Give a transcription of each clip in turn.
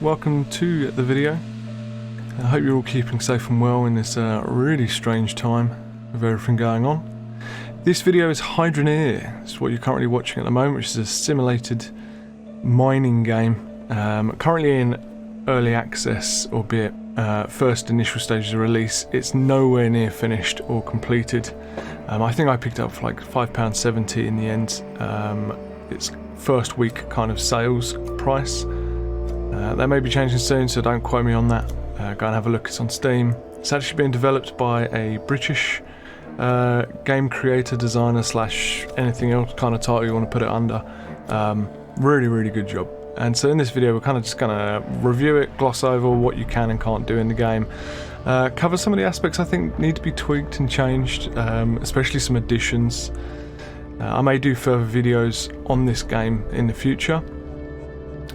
welcome to the video. I hope you're all keeping safe and well in this really strange time with everything going on. This video is Hydroneer. It's what you're currently watching at the moment, which is a simulated mining game. Currently in early access, albeit first initial stages of release. It's nowhere near finished or completed. I think I picked up for like £5.70 in the end. It's first week kind of sales price. That may be changing soon, so don't quote me on that. Go and have a look. It's on Steam. It's actually being developed by a British game creator, designer / anything else kind of title you want to put it under. Really good job. And so in this video we're kind of just going to review it, gloss over what you can and can't do in the game, cover some of the aspects I think need to be tweaked and changed, especially some additions. I may do further videos on this game in the future.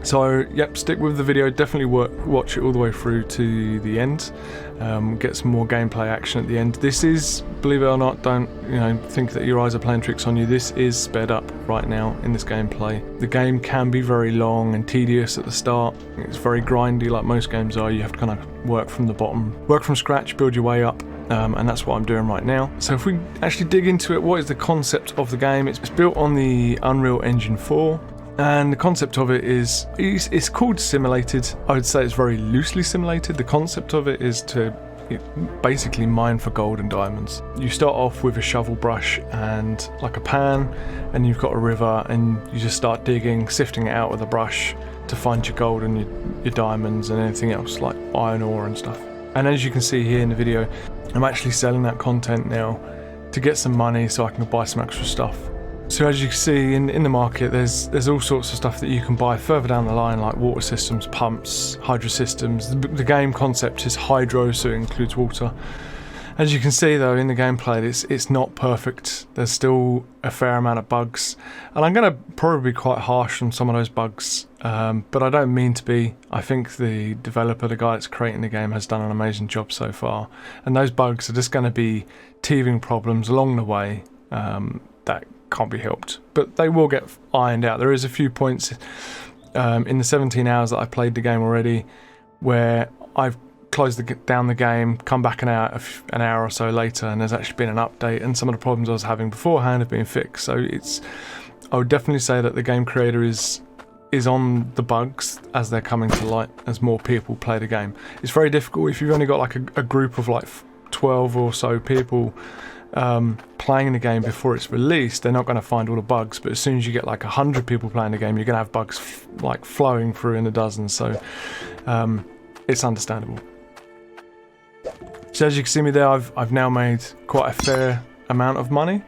So yep, stick with the video, definitely watch it all the way through to the end. Get some more gameplay action at the end. This is, believe it or not, don't think that your eyes are playing tricks on you, this is sped up right now in this gameplay. The game can be very long and tedious at the start. It's very grindy like most games are. You have to kind of work from the bottom, work from scratch, build your way up. And that's what I'm doing right now. So if we actually dig into it, what is the concept of the game? It's built on the Unreal Engine 4. And the concept of it is, it's called simulated. I would say it's very loosely simulated. The concept of it is to basically mine for gold and diamonds. You start off with a shovel brush and like a pan, and you've got a river, and you just start digging, sifting it out with a brush to find your gold and your diamonds and anything else like iron ore and stuff. And as you can see here in the video, I'm actually selling that content now to get some money so I can buy some extra stuff. So as you can see in the market, there's all sorts of stuff that you can buy further down the line, like water systems, pumps, hydro systems. The game concept is hydro, so it includes water. As you can see though in the gameplay, it's not perfect. There's still a fair amount of bugs, and I'm going to probably be quite harsh on some of those bugs, but I don't mean to be. I think the developer, the guy that's creating the game, has done an amazing job so far, and those bugs are just going to be teething problems along the way that can't be helped, but they will get ironed out. There is a few points in the 17 hours that I've played the game already where I've closed down the game, come back an hour or so later, and there's actually been an update, and some of the problems I was having beforehand have been fixed. So I would definitely say that the game creator is on the bugs as they're coming to light as more people play the game. It's very difficult if you've only got like a group of like 12 or so people playing the game before it's released. They're not going to find all the bugs, but as soon as you get like 100 people playing the game, you're going to have bugs like flowing through in the dozens. So it's understandable. So as you can see me there, I've now made quite a fair amount of money,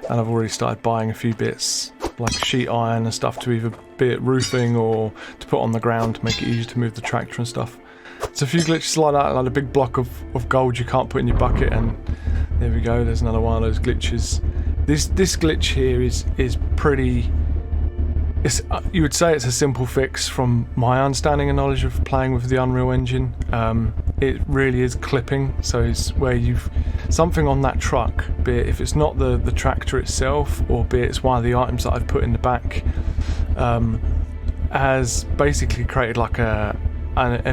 and I've already started buying a few bits like sheet iron and stuff to either be it roofing or to put on the ground to make it easier to move the tractor and stuff. So a few glitches like that, like a big block of gold you can't put in your bucket, and there we go, there's another one of those glitches. This glitch here is pretty, you would say it's a simple fix from my understanding and knowledge of playing with the Unreal Engine. It really is clipping, so it's where you've something on that truck, be it if it's not the tractor itself, or be it it's one of the items that I've put in the back, has basically created like a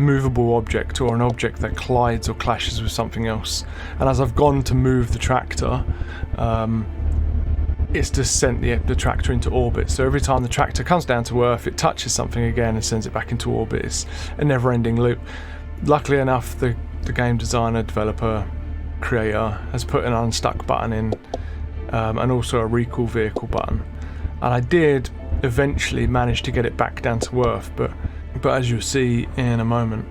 movable object, or an object that collides or clashes with something else. And as I've gone to move the tractor, it's just sent the tractor into orbit. So every time the tractor comes down to Earth, it touches something again and sends it back into orbit. It's a never-ending loop. Luckily enough, the game designer, developer, creator has put an unstuck button in, and also a recall vehicle button. And I did eventually manage to get it back down to Earth, but as you'll see in a moment.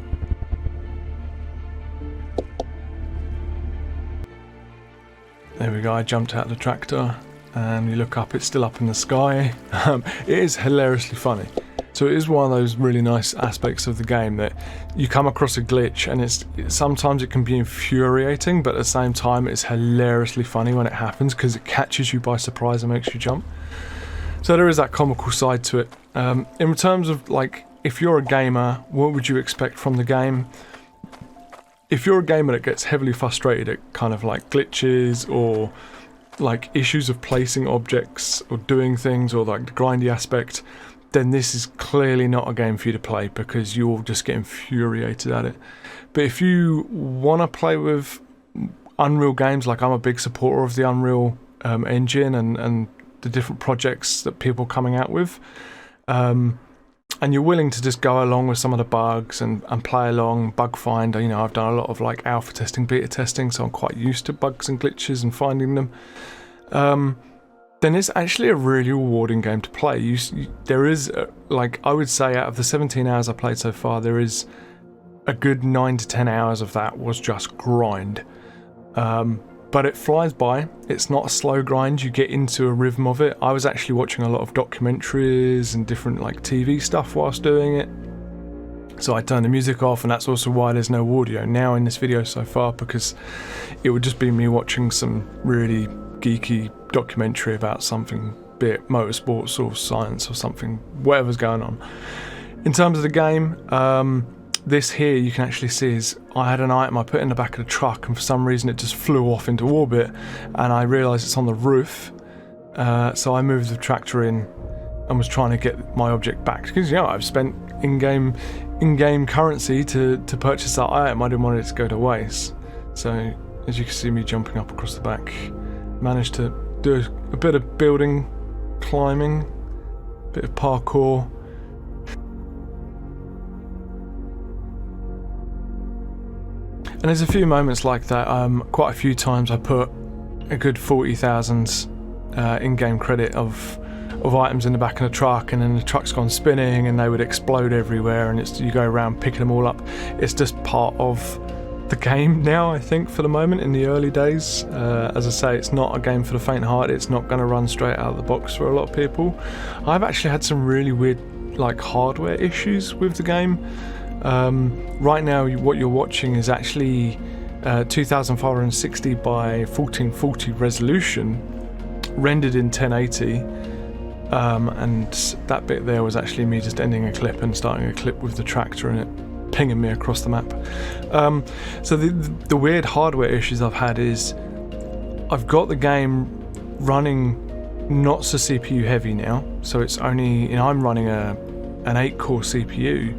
There we go, I jumped out of the tractor, and you look up, it's still up in the sky. It is hilariously funny. So it is one of those really nice aspects of the game that you come across a glitch, and sometimes it can be infuriating, but at the same time it's hilariously funny when it happens, because it catches you by surprise and makes you jump. So there is that comical side to it. In terms of like, if you're a gamer, what would you expect from the game? If you're a gamer that gets heavily frustrated at kind of like glitches or like issues of placing objects or doing things, or like the grindy aspect, then this is clearly not a game for you to play, because you'll just get infuriated at it. But if you want to play with Unreal games, like I'm a big supporter of the Unreal engine and the different projects that people are coming out with, and you're willing to just go along with some of the bugs and play along, bug find. You know, I've done a lot of like alpha testing, beta testing, so I'm quite used to bugs and glitches and finding them. Then it's actually a really rewarding game to play. There is, like, I would say out of the 17 hours I played so far, there is a good 9 to 10 hours of that was just grind. But it flies by. It's not a slow grind. You get into a rhythm of it. I was actually watching a lot of documentaries and different like TV stuff whilst doing it. So I turned the music off, and that's also why there's no audio now in this video so far, because it would just be me watching some really geeky documentary about something, be it motorsports or science or something, whatever's going on. In terms of the game, this here you can actually see is I had an item I put in the back of the truck, and for some reason it just flew off into orbit, and I realised it's on the roof. So I moved the tractor in and was trying to get my object back, because you know I've spent in-game currency to purchase that item. I didn't want it to go to waste. So as you can see me jumping up across the back, managed to do a bit of building, climbing, a bit of parkour. And there's a few moments like that. Quite a few times I put a good 40,000 in-game credit of items in the back of the truck, and then the truck's gone spinning and they would explode everywhere, and you go around picking them all up. It's just part of the game now, I think, for the moment. In the early days, as I say, it's not a game for the faint-hearted. It's not going to run straight out of the box for a lot of people. I've actually had some really weird like hardware issues with the game. Right now what you're watching is actually 2560 by 1440 resolution, rendered in 1080, and that bit there was actually me just ending a clip and starting a clip with the tractor and it pinging me across the map. So the weird hardware issues I've had is I've got the game running not so CPU heavy now, so it's only, you know, I'm running an 8-core CPU,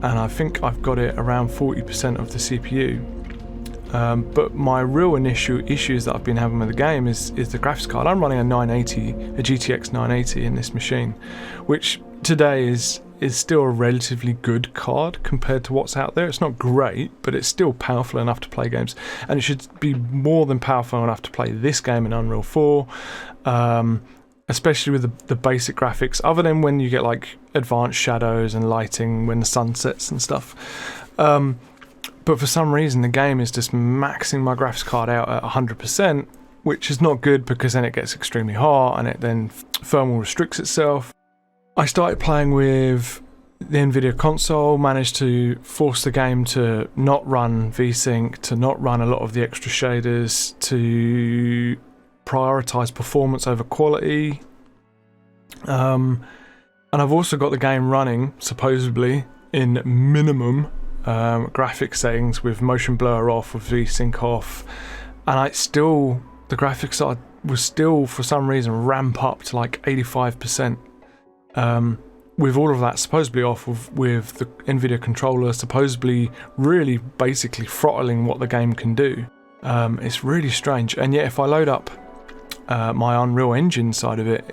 and I think I've got it around 40% of the CPU. But my real initial issues that I've been having with the game is the graphics card. I'm running a GTX 980 in this machine, which today is still a relatively good card compared to what's out there. It's not great, but it's still powerful enough to play games, and it should be more than powerful enough to play this game in Unreal 4, especially with the basic graphics, other than when you get like advanced shadows and lighting when the sun sets and stuff. But for some reason the game is just maxing my graphics card out at 100%, which is not good, because then it gets extremely hot and it then thermal restricts itself. I started playing with the NVIDIA console, managed to force the game to not run VSync, to not run a lot of the extra shaders, to prioritize performance over quality. And I've also got the game running, supposedly, in minimum graphics settings, with motion blur off, with VSync off, and the graphics was still for some reason ramp up to like 85%. With all of that supposedly off, with the NVIDIA controller supposedly really basically throttling what the game can do. It's really strange, and yet if I load up my Unreal Engine side of it,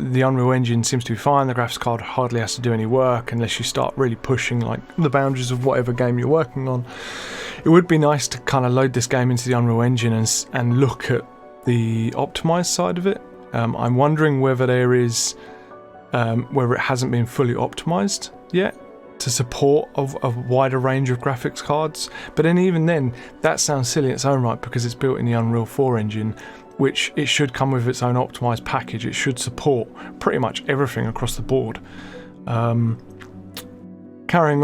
the Unreal Engine seems to be fine. The graphics card hardly has to do any work unless you start really pushing like the boundaries of whatever game you're working on. It would be nice to kind of load this game into the Unreal Engine and look at the optimized side of it. I'm wondering whether there is whether it hasn't been fully optimized yet to support a wider range of graphics cards. But then even then, that sounds silly in its own right, because it's built in the Unreal 4 engine, which it should come with its own optimized package. It should support pretty much everything across the board. Carrying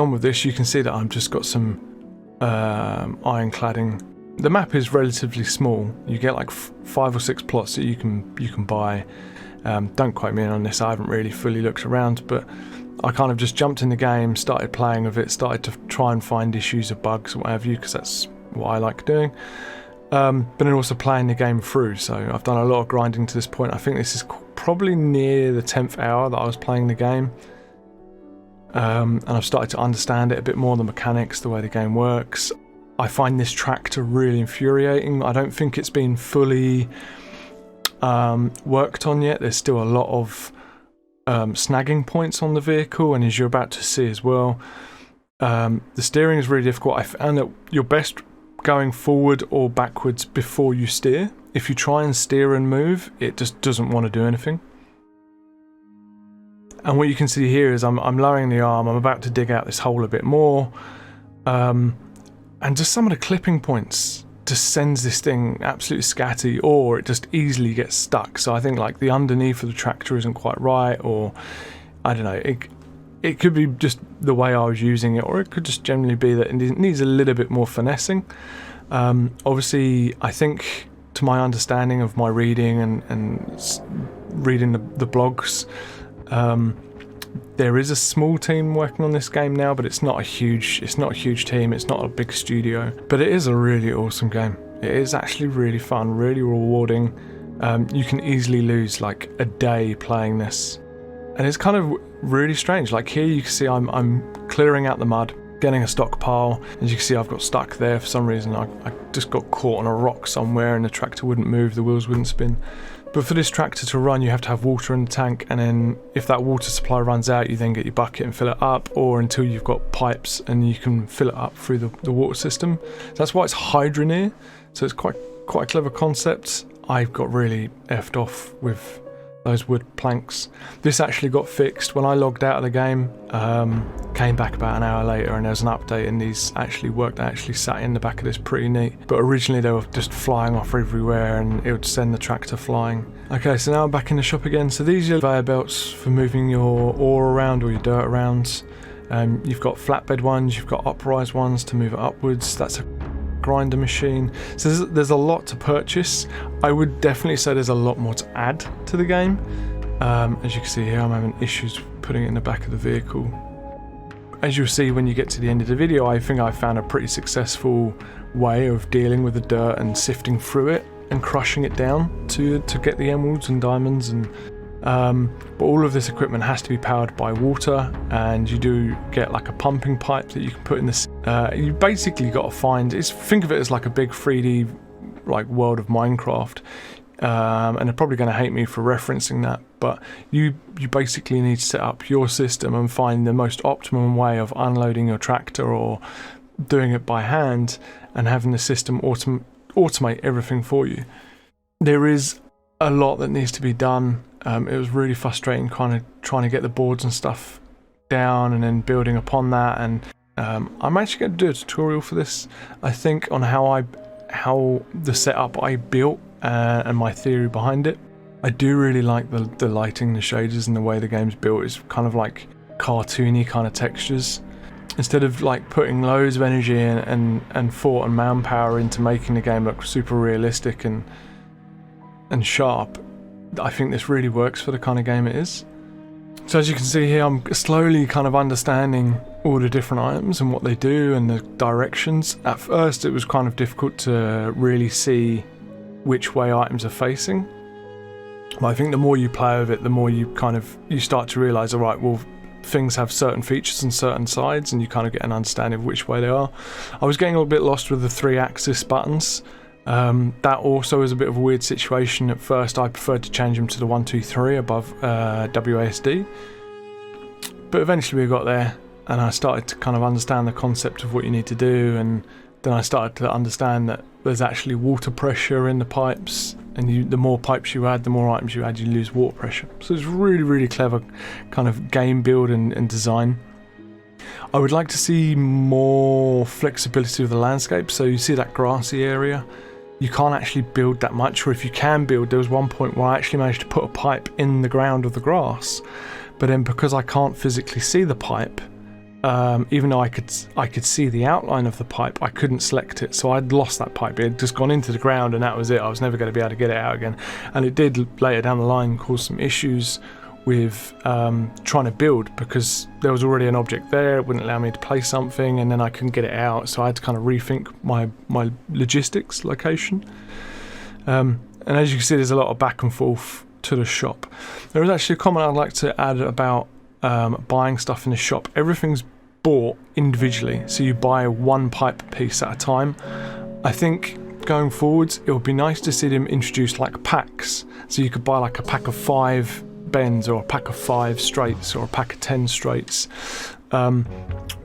on with this, you can see that I've just got some iron cladding. The map is relatively small. You get like 5 or 6 plots that you can buy. Don't quote me on this, I haven't really fully looked around, but I kind of just jumped in the game, started playing with it, started to try and find issues of bugs or what have you, because that's what I like doing. but then also playing the game through. So I've done a lot of grinding to this point. I think this is probably near the 10th hour that I was playing the game. And I've started to understand it a bit more, the mechanics, the way the game works. I find this tractor really infuriating. I don't think it's been fully worked on yet. There's still a lot of snagging points on the vehicle, and as you're about to see as well, the steering is really difficult. I found that you're best going forward or backwards before you steer. If you try and steer and move, it just doesn't want to do anything. And what you can see here is I'm lowering the arm, I'm about to dig out this hole a bit more, and just some of the clipping points just sends this thing absolutely scatty, or it just easily gets stuck. So I think like the underneath of the tractor isn't quite right, or I don't know, it could be just the way I was using it, or it could just generally be that it needs a little bit more finessing. Obviously, I think to my understanding of my reading and reading the blogs, there is a small team working on this game now, but it's not a huge team, it's not a big studio, but it is a really awesome game. It is actually really fun, really rewarding. You can easily lose like a day playing this, and it's kind of really strange. Like here you can see I'm clearing out the mud, getting a stockpile. As you can see, I've got stuck there for some reason. I just got caught on a rock somewhere and the tractor wouldn't move, the wheels wouldn't spin. But for this tractor to run, you have to have water in the tank, and then if that water supply runs out, you then get your bucket and fill it up, or until you've got pipes and you can fill it up through the water system. So that's why it's Hydroneer. So it's quite a clever concept. I got really effed off with those wood planks. This actually got fixed when I logged out of the game. Came back about an hour later and there's an update, and these actually worked. I actually sat in the back of this pretty neat, but originally they were just flying off everywhere and it would send the tractor flying. Okay, so now I'm back in the shop again. So these are conveyor belts for moving your ore around or your dirt around. You've got flatbed ones, you've got uprise ones to move it upwards. That's a grinder machine. So there's a lot to purchase. I would definitely say there's a lot more to add to the game. As you can see here, I'm having issues putting it in the back of the vehicle. As you'll see when you get to the end of the video, I think I found a pretty successful way of dealing with the dirt and sifting through it and crushing it down to get the emeralds and diamonds. And but all of this equipment has to be powered by water, and you do get like a pumping pipe that you can put in this. You basically got to think of it as like a big 3D like world of Minecraft. And they're probably going to hate me for referencing that, but you basically need to set up your system and find the most optimum way of unloading your tractor or doing it by hand, and having the system automate everything for you. There is a lot that needs to be done. It was really frustrating kind of trying to get the boards and stuff down and then building upon that, and I'm actually going to do a tutorial for this, I think, on how the setup I built and my theory behind it. I do really like the lighting, the shaders, and the way the game's built. It's kind of like cartoony kind of textures. Instead of like putting loads of energy and thought and manpower into making the game look super realistic and sharp, I think this really works for the kind of game it is. So as you can see here, I'm slowly kind of understanding all the different items and what they do and the directions. At first it was kind of difficult to really see which way items are facing. But I think the more you play with it, the more you start to realise, alright, well, things have certain features and certain sides, and you kind of get an understanding of which way they are. I was getting a little bit lost with the 3-axis buttons. That also is a bit of a weird situation. At first I preferred to change them to the 1, 2, 3 above WASD, but eventually we got there and I started to kind of understand the concept of what you need to do, and then I started to understand that there's actually water pressure in the pipes, and the more pipes you add, the more items you add, you lose water pressure. So it's really, really clever kind of game build and design. I would like to see more flexibility with the landscape. So you see that grassy area, you can't actually build that much, or if you can build, there was one point where I actually managed to put a pipe in the ground of the grass, but then because I can't physically see the pipe, even though I could see the outline of the pipe, I couldn't select it, so I'd lost that pipe. It had just gone into the ground and that was it. I was never going to be able to get it out again, and it did later down the line cause some issues with trying to build, because there was already an object there, it wouldn't allow me to place something, and then I couldn't get it out, so I had to kind of rethink my logistics location. And as you can see, there's a lot of back and forth to the shop. There is actually a comment I'd like to add about buying stuff in the shop. Everything's bought individually, so you buy one pipe piece at a time. I think going forwards it would be nice to see them introduce like packs, so you could buy like a pack of 5 bends, or a pack of 5 straights, or a pack of 10 straights.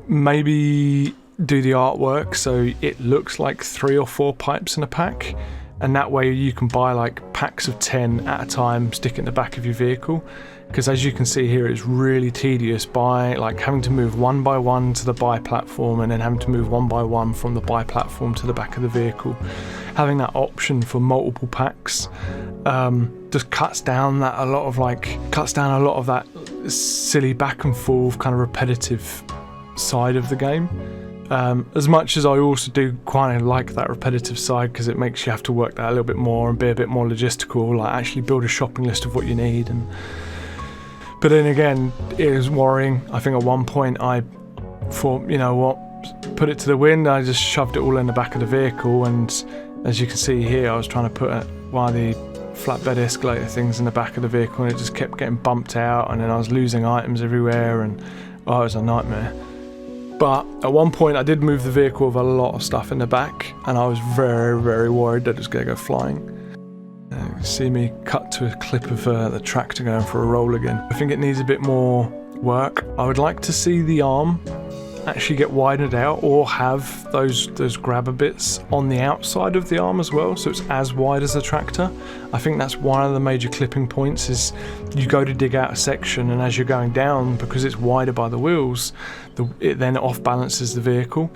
Maybe do the artwork so it looks like 3 or 4 pipes in a pack, and that way you can buy like packs of 10 at a time, stick it in the back of your vehicle. Because as you can see here, it's really tedious by like having to move one by one to the buy platform, and then having to move one by one from the buy platform to the back of the vehicle. Having that option for multiple packs just cuts down a lot of that silly back and forth kind of repetitive side of the game. As much as I also do kind of like that repetitive side, because it makes you have to work that a little bit more and be a bit more logistical, like actually build a shopping list of what you need. But then again, it is worrying. I think at one point I thought, you know what, put it to the wind. I just shoved it all in the back of the vehicle, and as you can see here, I was trying to put one of the flatbed escalator things in the back of the vehicle, and it just kept getting bumped out, and then I was losing items everywhere, and it was a nightmare. But at one point I did move the vehicle with a lot of stuff in the back, and I was very, very worried that it was going to go flying. You can see me cut to a clip of the tractor going for a roll again. I think it needs a bit more work. I would like to see the arm actually get widened out, or have those grabber bits on the outside of the arm as well, so it's as wide as the tractor. I think that's one of the major clipping points, is you go to dig out a section, and as you're going down, because it's wider by the wheels, it then off balances the vehicle.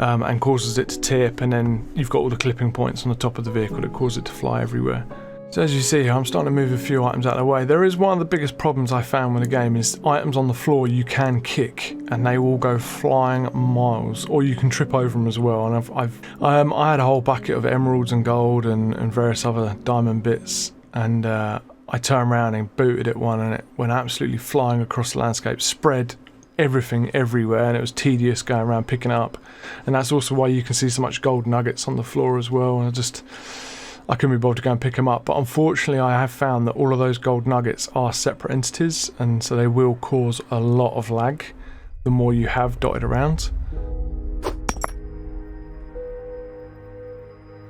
And causes it to tip, and then you've got all the clipping points on the top of the vehicle that cause it to fly everywhere. So as you see here, I'm starting to move a few items out of the way. There is one of the biggest problems I found with the game, is items on the floor you can kick and they will go flying miles, or you can trip over them as well. And I had a whole bucket of emeralds and gold and various other diamond bits, and I turned around and booted at one, and it went absolutely flying across the landscape, spread everything everywhere, and it was tedious going around picking it up. And that's also why you can see so much gold nuggets on the floor as well, and I couldn't be bothered to go and pick them up. But unfortunately I have found that all of those gold nuggets are separate entities, and so they will cause a lot of lag the more you have dotted around.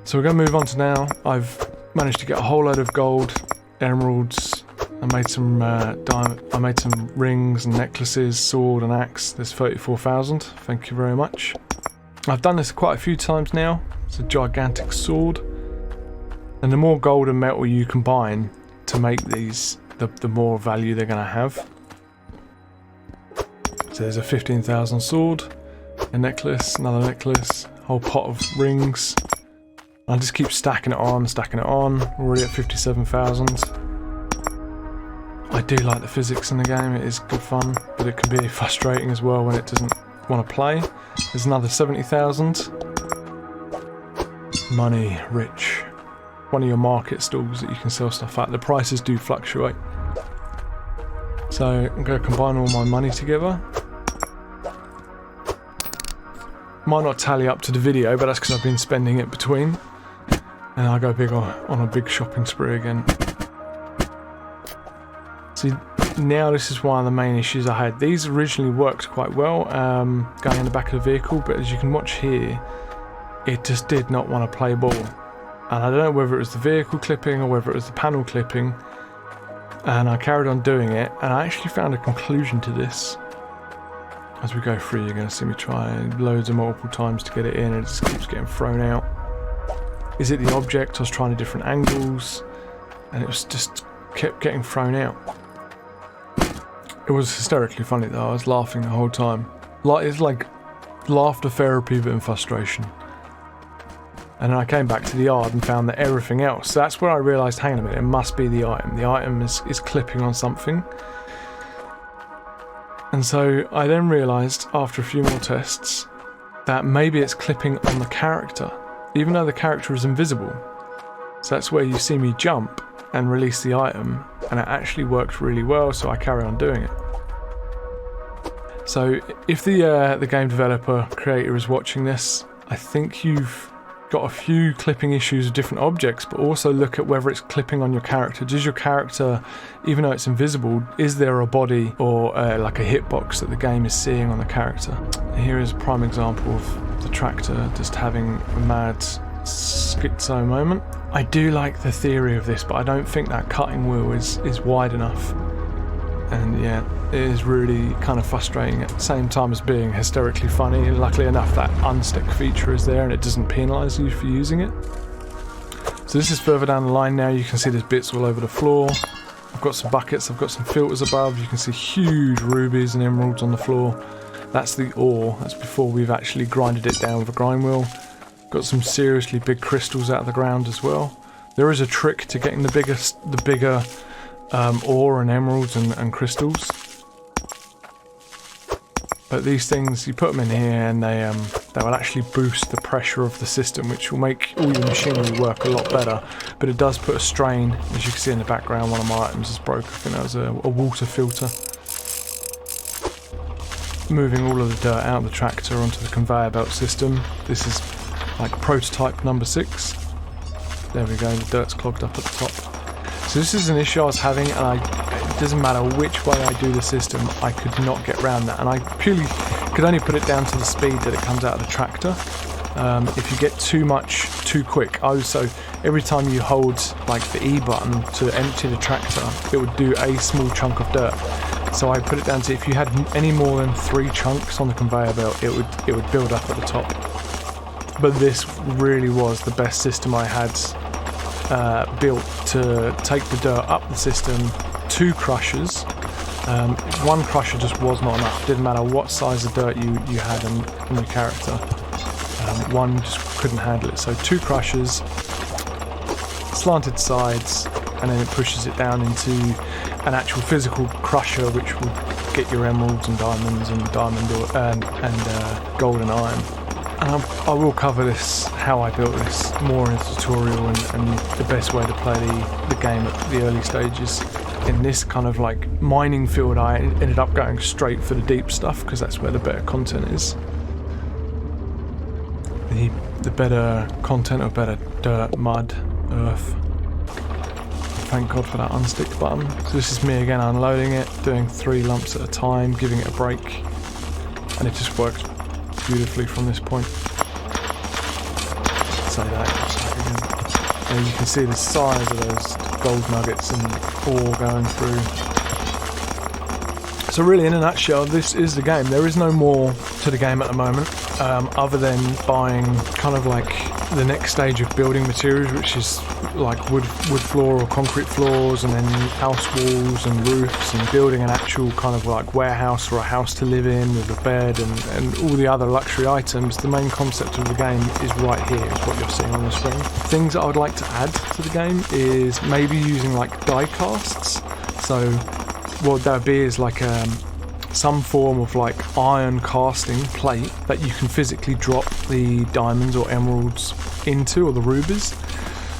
So we're going to move on to now. I've managed to get a whole load of gold, emeralds. I made some rings and necklaces, sword and axe. There's 34,000. Thank you very much. I've done this quite a few times now. It's a gigantic sword. And the more gold and metal you combine to make these, the more value they're going to have. So there's a 15,000 sword, a necklace, another necklace, a whole pot of rings. I'll just keep stacking it on. We're already at 57,000. I do like the physics in the game, it is good fun, but it can be frustrating as well when it doesn't want to play. There's another 70,000. Money, rich. One of your market stalls that you can sell stuff at. The prices do fluctuate. So I'm going to combine all my money together. Might not tally up to the video, but that's because I've been spending it between. And I go big on a big shopping spree again. See, now this is one of the main issues I had. These originally worked quite well, going in the back of the vehicle, but as you can watch here, it just did not want to play ball. And I don't know whether it was the vehicle clipping or whether it was the panel clipping, and I carried on doing it, and I actually found a conclusion to this. As we go through, you're going to see me try loads of multiple times to get it in, and it just keeps getting thrown out. Is it the object? I was trying different angles, and it was just kept getting thrown out. It was hysterically funny though, I was laughing the whole time. It's like laughter therapy but in frustration. And then I came back to the yard and found that everything else, so that's where I realised, hang on a minute, it must be the item. The item is clipping on something. And so I then realised, after a few more tests, that maybe it's clipping on the character, even though the character is invisible. So that's where you see me jump and release the item, and it actually worked really well, so I carry on doing it. So if the game developer creator is watching this, I think you've got a few clipping issues with different objects, but also look at whether it's clipping on your character. Does your character, even though it's invisible, is there a body or like a hitbox that the game is seeing on the character? Here is a prime example of the tractor just having a mad schizo moment. I do like the theory of this, but I don't think that cutting wheel is wide enough. And yeah, it is really kind of frustrating at the same time as being hysterically funny. And luckily enough, that unstick feature is there and it doesn't penalise you for using it. So this is further down the line now. You can see there's bits all over the floor. I've got some buckets, I've got some filters above. You can see huge rubies and emeralds on the floor. That's the ore. That's before we've actually grinded it down with a grind wheel. Got some seriously big crystals out of the ground as well. There is a trick to getting the bigger ore and emeralds and crystals. But these things, you put them in here and they will actually boost the pressure of the system, which will make all your machinery work a lot better. But it does put a strain. As you can see in the background, one of my items is broke. I think that was a water filter. Moving all of the dirt out of the tractor onto the conveyor belt system. This is like prototype number 6. There we go, the dirt's clogged up at the top. So this is an issue I was having, and it doesn't matter which way I do the system, I could not get around that. And I purely could only put it down to the speed that it comes out of the tractor. If you get too much too quick. So every time you hold like the E button to empty the tractor, it would do a small chunk of dirt. So I put it down to, if you had any more than 3 chunks on the conveyor belt, it would build up at the top. But this really was the best system I had built to take the dirt up the system. 2 crushers. One crusher just was not enough. Didn't matter what size of dirt you had in your character. One just couldn't handle it. So 2 crushers, slanted sides, and then it pushes it down into an actual physical crusher, which would get your emeralds and diamonds and gold and iron. And I will cover this, how I built this, more in the tutorial and the best way to play the game at the early stages. In this kind of like mining field, I ended up going straight for the deep stuff because that's where the better content is. The better content or better dirt, mud, earth. Thank God for that unstick button. So this is me again unloading it, doing 3 lumps at a time, giving it a break, and it just works beautifully from this point. Say that again. And you can see the size of those gold nuggets and ore going through. So really, in a nutshell, this is the game. There is no more to the game at the moment, other than buying kind of like the next stage of building materials, which is like wood floor or concrete floors, and then house walls and roofs, and building an actual kind of like warehouse or a house to live in with a bed and all the other luxury items. The main concept of the game is right here, is what you're seeing on the screen. Things that I would like to add to the game is maybe using like die casts. So what that would be is like some form of like iron casting plate that you can physically drop the diamonds or emeralds into, or the rubies.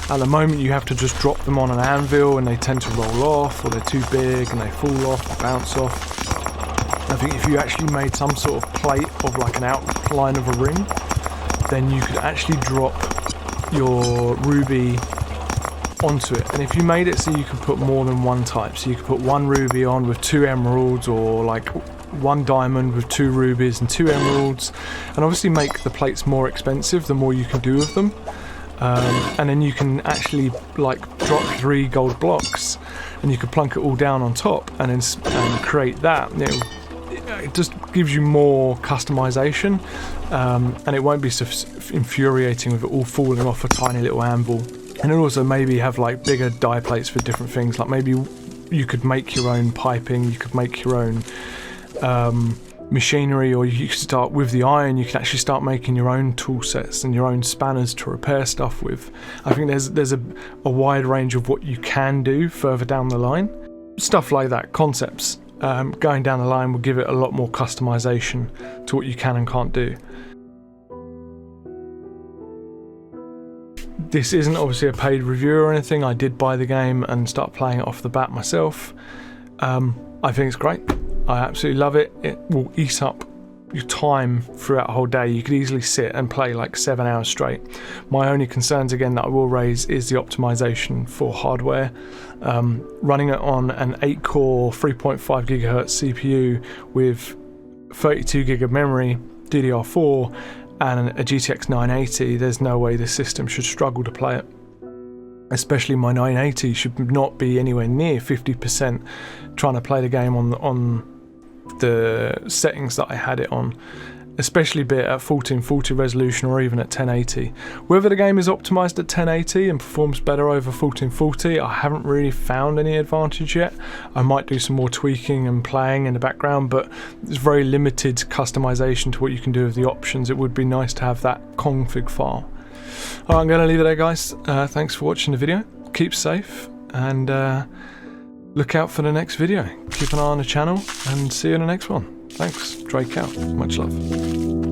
At the moment you have to just drop them on an anvil and they tend to roll off, or they're too big and they fall off or bounce off. I think if you actually made some sort of plate of like an outline of a ring, then you could actually drop your ruby onto it. And if you made it so you could put more than one type, so you could put 1 ruby on with 2 emeralds, or like 1 diamond with 2 rubies and 2 emeralds, and obviously make the plates more expensive the more you can do of them. And then you can actually like drop 3 gold blocks and you can plunk it all down on top and then create that. It just gives you more customization, and it won't be so infuriating with it all falling off a tiny little anvil. And it'll also maybe have like bigger die plates for different things, like maybe you could make your own piping, you could make your own machinery, or you could start with the iron, you can actually start making your own tool sets and your own spanners to repair stuff with. I think there's a wide range of what you can do further down the line. Stuff like that, concepts, going down the line will give it a lot more customization to what you can and can't do. This isn't obviously a paid review or anything. I did buy the game and start playing it off the bat myself. I think it's great. I absolutely love it. It will eat up your time throughout the whole day. You could easily sit and play like 7 hours straight. My only concerns again that I will raise is the optimization for hardware. Running it on an 8-core 3.5 GHz CPU with 32 gig of memory, DDR4 and a GTX 980, there's no way this system should struggle to play it. Especially my 980 should not be anywhere near 50% trying to play the game on the settings that I had it on, especially be it at 1440 resolution or even at 1080. Whether the game is optimized at 1080 and performs better over 1440, I haven't really found any advantage yet. I might do some more tweaking and playing in the background, but there's very limited customization to what you can do with the options. It would be nice to have that config file. Alright, I'm going to leave it there, guys. Thanks for watching the video. Keep safe and look out for the next video. Keep an eye on the channel and see you in the next one. Thanks. Drayke out. Much love.